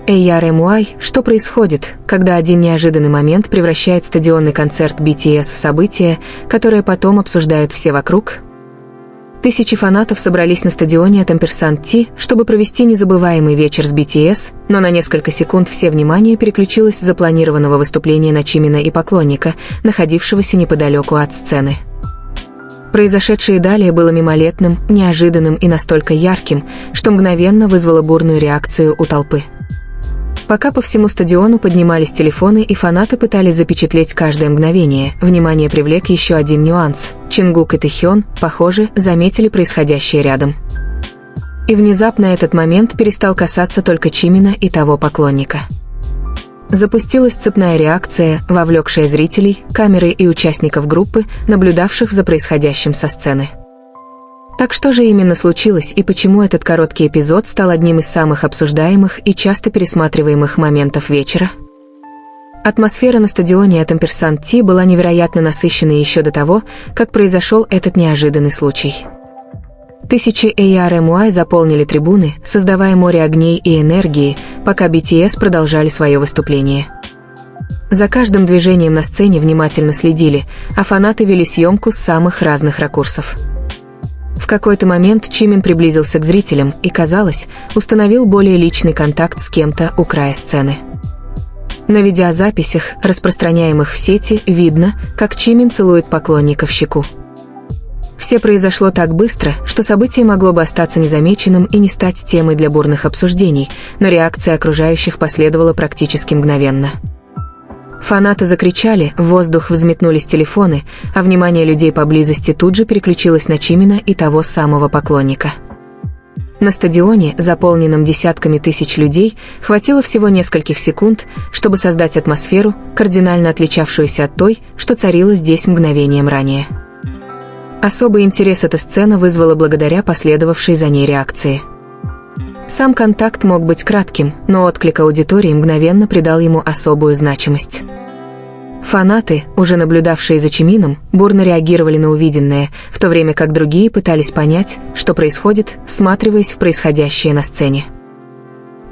ARMY, что происходит, когда один неожиданный момент превращает стадионный концерт BTS в событие, которое потом обсуждают все вокруг? Тысячи фанатов собрались на стадионе от Ampersand T, чтобы провести незабываемый вечер с BTS, но на несколько секунд все внимание переключилось с запланированного выступления Начимина и поклонника, находившегося неподалеку от сцены. Произошедшее далее было мимолетным, неожиданным и настолько ярким, что мгновенно вызвало бурную реакцию у толпы. Пока по всему стадиону поднимались телефоны и фанаты пытались запечатлеть каждое мгновение, внимание привлек еще один нюанс. Чингук и Тэхён, похоже, заметили происходящее рядом. И внезапно этот момент перестал касаться только Чимина и того поклонника. Запустилась цепная реакция, вовлекшая зрителей, камеры и участников группы, наблюдавших за происходящим со сцены. Так что же именно случилось и почему этот короткий эпизод стал одним из самых обсуждаемых и часто пересматриваемых моментов вечера? Атмосфера на стадионе от Ampersand T была невероятно насыщенной еще до того, как произошел этот неожиданный случай. Тысячи ARMY заполнили трибуны, создавая море огней и энергии, пока BTS продолжали свое выступление. За каждым движением на сцене внимательно следили, а фанаты вели съемку с самых разных ракурсов. В какой-то момент Чимин приблизился к зрителям и, казалось, установил более личный контакт с кем-то у края сцены. На видеозаписях, распространяемых в сети, видно, как Чимин целует поклонника в щеку. Все произошло так быстро, что событие могло бы остаться незамеченным и не стать темой для бурных обсуждений, но реакция окружающих последовала практически мгновенно. Фанаты закричали, в воздух взметнулись телефоны, а внимание людей поблизости тут же переключилось на Чимина и того самого поклонника. На стадионе, заполненном десятками тысяч людей, хватило всего нескольких секунд, чтобы создать атмосферу, кардинально отличавшуюся от той, что царила здесь мгновением ранее. Особый интерес эта сцена вызвала благодаря последовавшей за ней реакции. Сам контакт мог быть кратким, но отклик аудитории мгновенно придал ему особую значимость. Фанаты, уже наблюдавшие за Чимином, бурно реагировали на увиденное, в то время как другие пытались понять, что происходит, всматриваясь в происходящее на сцене.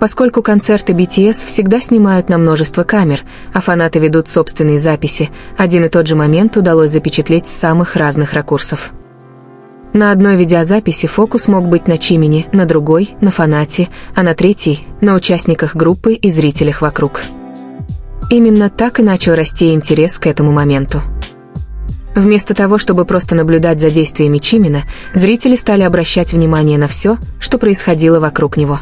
Поскольку концерты BTS всегда снимают на множество камер, а фанаты ведут собственные записи, один и тот же момент удалось запечатлеть с самых разных ракурсов. На одной видеозаписи фокус мог быть на Чимине, на другой – на фанате, а на третьей – на участниках группы и зрителях вокруг. Именно так и начал расти интерес к этому моменту. Вместо того, чтобы просто наблюдать за действиями Чимина, зрители стали обращать внимание на все, что происходило вокруг него.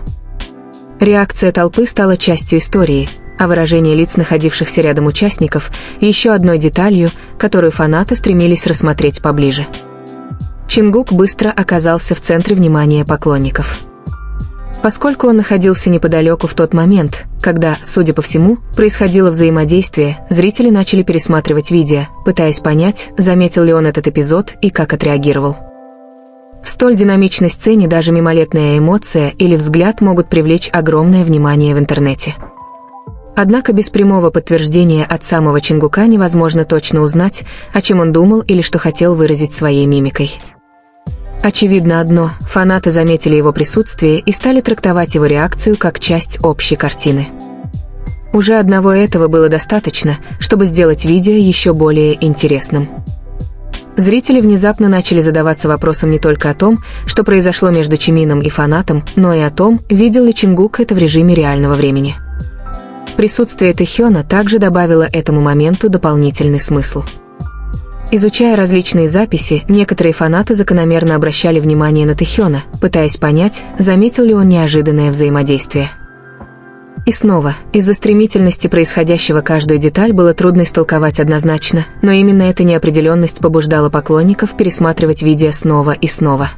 Реакция толпы стала частью истории, а выражение лиц находившихся рядом участников – еще одной деталью, которую фанаты стремились рассмотреть поближе. Чингук быстро оказался в центре внимания поклонников. Поскольку он находился неподалеку в тот момент, когда, судя по всему, происходило взаимодействие, зрители начали пересматривать видео, пытаясь понять, заметил ли он этот эпизод и как отреагировал. В столь динамичной сцене даже мимолетная эмоция или взгляд могут привлечь огромное внимание в интернете. Однако без прямого подтверждения от самого Чингука невозможно точно узнать, о чем он думал или что хотел выразить своей мимикой. Очевидно одно – фанаты заметили его присутствие и стали трактовать его реакцию как часть общей картины. Уже одного этого было достаточно, чтобы сделать видео еще более интересным. Зрители внезапно начали задаваться вопросом не только о том, что произошло между Чимином и фанатом, но и о том, видел ли Чингук это в режиме реального времени. Присутствие Тэхёна также добавило этому моменту дополнительный смысл. Изучая различные записи, некоторые фанаты закономерно обращали внимание на Тэхёна, пытаясь понять, заметил ли он неожиданное взаимодействие. И снова, из-за стремительности происходящего каждую деталь было трудно истолковать однозначно, но именно эта неопределенность побуждала поклонников пересматривать видео снова и снова.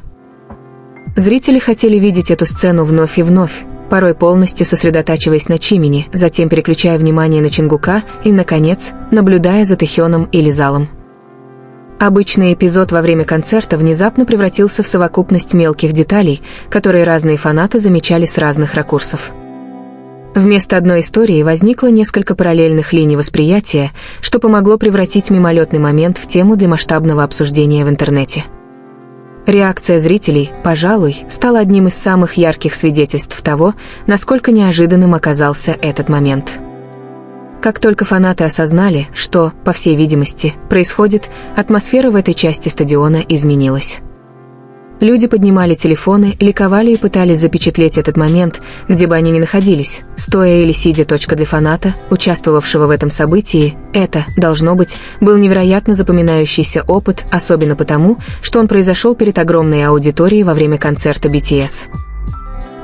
Зрители хотели видеть эту сцену вновь и вновь, порой полностью сосредотачиваясь на Чимине, затем переключая внимание на Чингука и, наконец, наблюдая за Тэхёном или залом. Обычный эпизод во время концерта внезапно превратился в совокупность мелких деталей, которые разные фанаты замечали с разных ракурсов. Вместо одной истории возникло несколько параллельных линий восприятия, что помогло превратить мимолетный момент в тему для масштабного обсуждения в интернете. Реакция зрителей, пожалуй, стала одним из самых ярких свидетельств того, насколько неожиданным оказался этот момент. Как только фанаты осознали, что, по всей видимости, происходит, атмосфера в этой части стадиона изменилась. Люди поднимали телефоны, ликовали и пытались запечатлеть этот момент, где бы они ни находились, стоя или сидя. Для фаната, участвовавшего в этом событии, это, должно быть, был невероятно запоминающийся опыт, особенно потому, что он произошел перед огромной аудиторией во время концерта BTS.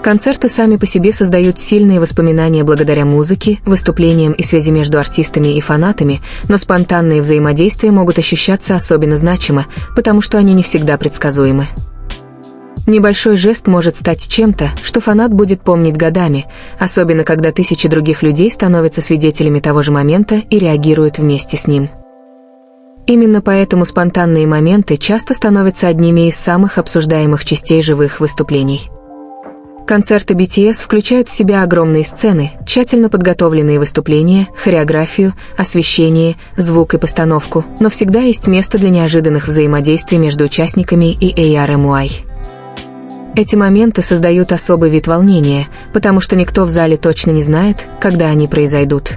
Концерты сами по себе создают сильные воспоминания благодаря музыке, выступлениям и связи между артистами и фанатами, но спонтанные взаимодействия могут ощущаться особенно значимо, потому что они не всегда предсказуемы. Небольшой жест может стать чем-то, что фанат будет помнить годами, особенно когда тысячи других людей становятся свидетелями того же момента и реагируют вместе с ним. Именно поэтому спонтанные моменты часто становятся одними из самых обсуждаемых частей живых выступлений. Концерты BTS включают в себя огромные сцены, тщательно подготовленные выступления, хореографию, освещение, звук и постановку, но всегда есть место для неожиданных взаимодействий между участниками и ARMY. Эти моменты создают особый вид волнения, потому что никто в зале точно не знает, когда они произойдут.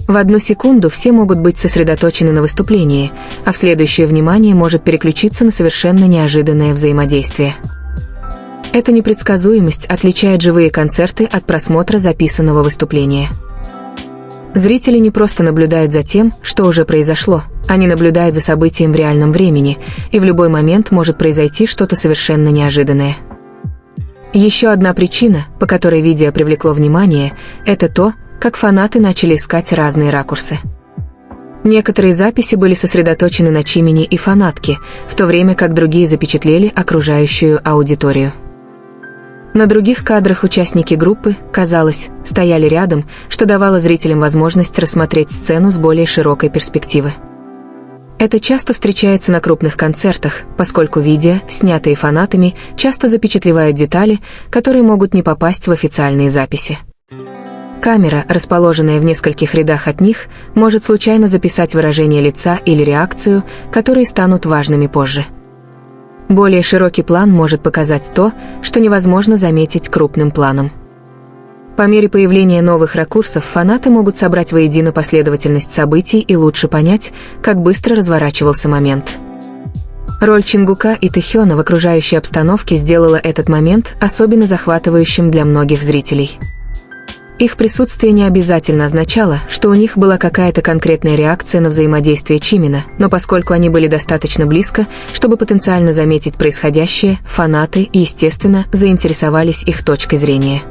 В одну секунду все могут быть сосредоточены на выступлении, а в следующее внимание может переключиться на совершенно неожиданное взаимодействие. Эта непредсказуемость отличает живые концерты от просмотра записанного выступления. Зрители не просто наблюдают за тем, что уже произошло, они наблюдают за событием в реальном времени, и в любой момент может произойти что-то совершенно неожиданное. Еще одна причина, по которой видео привлекло внимание, это то, как фанаты начали искать разные ракурсы. Некоторые записи были сосредоточены на Чимине и фанатке, в то время как другие запечатлели окружающую аудиторию. На других кадрах участники группы, казалось, стояли рядом, что давало зрителям возможность рассмотреть сцену с более широкой перспективы. Это часто встречается на крупных концертах, поскольку видео, снятые фанатами, часто запечатлевают детали, которые могут не попасть в официальные записи. Камера, расположенная в нескольких рядах от них, может случайно записать выражение лица или реакцию, которые станут важными позже. Более широкий план может показать то, что невозможно заметить крупным планом. По мере появления новых ракурсов фанаты могут собрать воедино последовательность событий и лучше понять, как быстро разворачивался момент. Роль Чингука и Тэхёна в окружающей обстановке сделала этот момент особенно захватывающим для многих зрителей. Их присутствие не обязательно означало, что у них была какая-то конкретная реакция на взаимодействие Чимина, но поскольку они были достаточно близко, чтобы потенциально заметить происходящее, фанаты, естественно, заинтересовались их точкой зрения.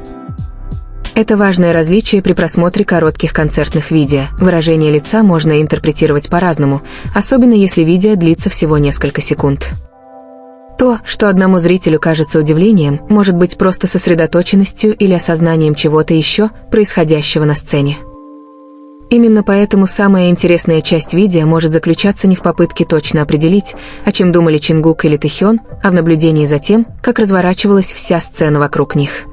Это важное различие при просмотре коротких концертных видео. Выражение лица можно интерпретировать по-разному, особенно если видео длится всего несколько секунд. То, что одному зрителю кажется удивлением, может быть просто сосредоточенностью или осознанием чего-то еще, происходящего на сцене. Именно поэтому самая интересная часть видео может заключаться не в попытке точно определить, о чем думали Чингук или Тэхён, а в наблюдении за тем, как разворачивалась вся сцена вокруг них.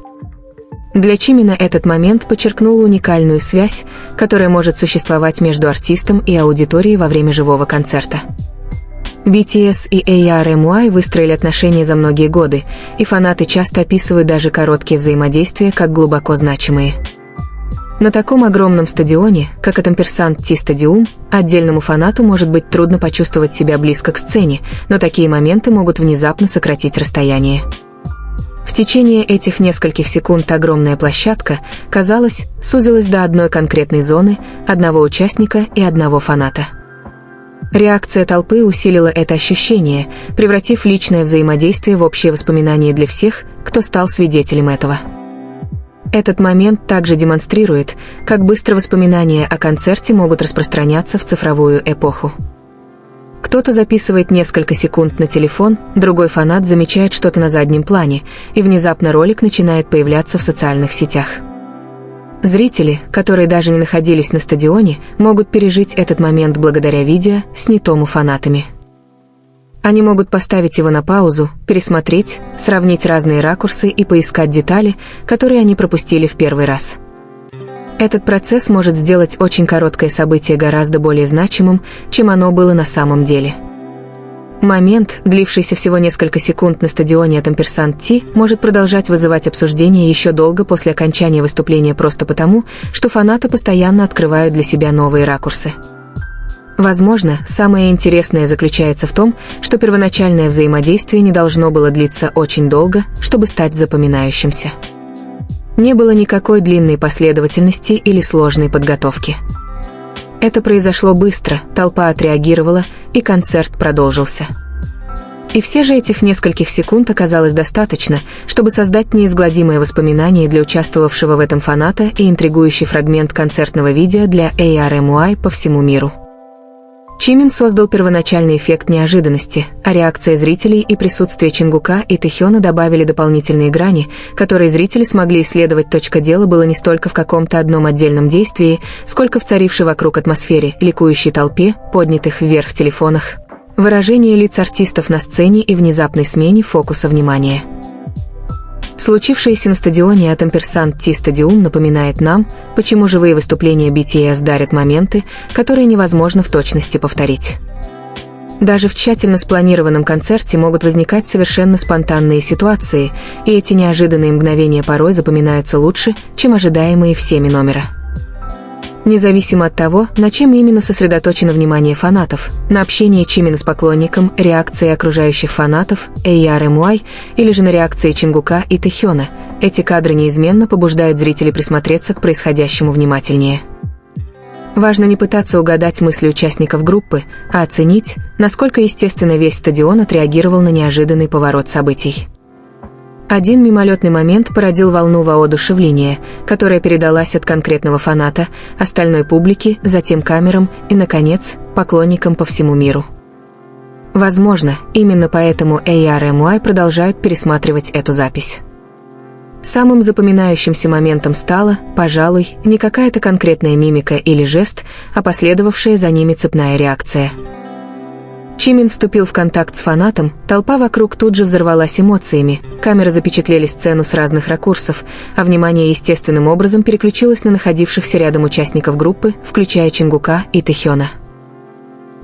Для Чимина этот момент подчеркнул уникальную связь, которая может существовать между артистом и аудиторией во время живого концерта. BTS и ARMY выстроили отношения за многие годы, и фанаты часто описывают даже короткие взаимодействия как глубоко значимые. На таком огромном стадионе, как Амперсанд Ти-стадиум, отдельному фанату может быть трудно почувствовать себя близко к сцене, но такие моменты могут внезапно сократить расстояние. В течение этих нескольких секунд огромная площадка, казалось, сузилась до одной конкретной зоны, одного участника и одного фаната. Реакция толпы усилила это ощущение, превратив личное взаимодействие в общее воспоминание для всех, кто стал свидетелем этого. Этот момент также демонстрирует, как быстро воспоминания о концерте могут распространяться в цифровую эпоху. Кто-то записывает несколько секунд на телефон, другой фанат замечает что-то на заднем плане, и внезапно ролик начинает появляться в социальных сетях. Зрители, которые даже не находились на стадионе, могут пережить этот момент благодаря видео, снятому фанатами. Они могут поставить его на паузу, пересмотреть, сравнить разные ракурсы и поискать детали, которые они пропустили в первый раз. Этот процесс может сделать очень короткое событие гораздо более значимым, чем оно было на самом деле. Момент, длившийся всего несколько секунд на стадионе от Амперсанд Ти, может продолжать вызывать обсуждение еще долго после окончания выступления просто потому, что фанаты постоянно открывают для себя новые ракурсы. Возможно, самое интересное заключается в том, что первоначальное взаимодействие не должно было длиться очень долго, чтобы стать запоминающимся. Не было никакой длинной последовательности или сложной подготовки. Это произошло быстро, толпа отреагировала, и концерт продолжился. И все же этих нескольких секунд оказалось достаточно, чтобы создать неизгладимое воспоминание для участвовавшего в этом фаната и интригующий фрагмент концертного видео для ARMY по всему миру. Чимин создал первоначальный эффект неожиданности, а реакция зрителей и присутствие Чингука и Тэхёна добавили дополнительные грани, которые зрители смогли исследовать. Дело было не столько в каком-то одном отдельном действии, сколько в царившей вокруг атмосфере, ликующей толпе, поднятых вверх телефонах, выражении лиц артистов на сцене и внезапной смене фокуса внимания. Случившееся на стадионе от Амперсанд Ти Стадиум напоминает нам, почему живые выступления BTS дарят моменты, которые невозможно в точности повторить. Даже в тщательно спланированном концерте могут возникать совершенно спонтанные ситуации, и эти неожиданные мгновения порой запоминаются лучше, чем ожидаемые всеми номера. Независимо от того, на чем именно сосредоточено внимание фанатов, на общении Чимина с поклонником, реакции окружающих фанатов, ARMY, или же на реакции Чингука и Тэхёна, эти кадры неизменно побуждают зрителей присмотреться к происходящему внимательнее. Важно не пытаться угадать мысли участников группы, а оценить, насколько естественно весь стадион отреагировал на неожиданный поворот событий. Один мимолетный момент породил волну воодушевления, которая передалась от конкретного фаната, остальной публике, затем камерам и, наконец, поклонникам по всему миру. Возможно, именно поэтому ARMY продолжают пересматривать эту запись. Самым запоминающимся моментом стала, пожалуй, не какая-то конкретная мимика или жест, а последовавшая за ними цепная реакция. Чимин вступил в контакт с фанатом, толпа вокруг тут же взорвалась эмоциями, камеры запечатлели сцену с разных ракурсов, а внимание естественным образом переключилось на находившихся рядом участников группы, включая Чингука и Тэхёна.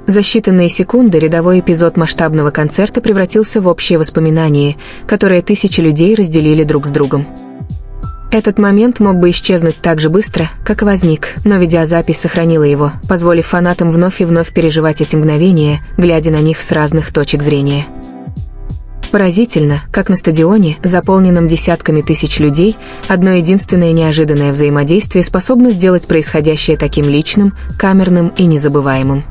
За считанные секунды рядовой эпизод масштабного концерта превратился в общее воспоминание, которое тысячи людей разделили друг с другом. Этот момент мог бы исчезнуть так же быстро, как и возник, но видеозапись сохранила его, позволив фанатам вновь и вновь переживать эти мгновения, глядя на них с разных точек зрения. Поразительно, как на стадионе, заполненном десятками тысяч людей, одно единственное неожиданное взаимодействие способно сделать происходящее таким личным, камерным и незабываемым.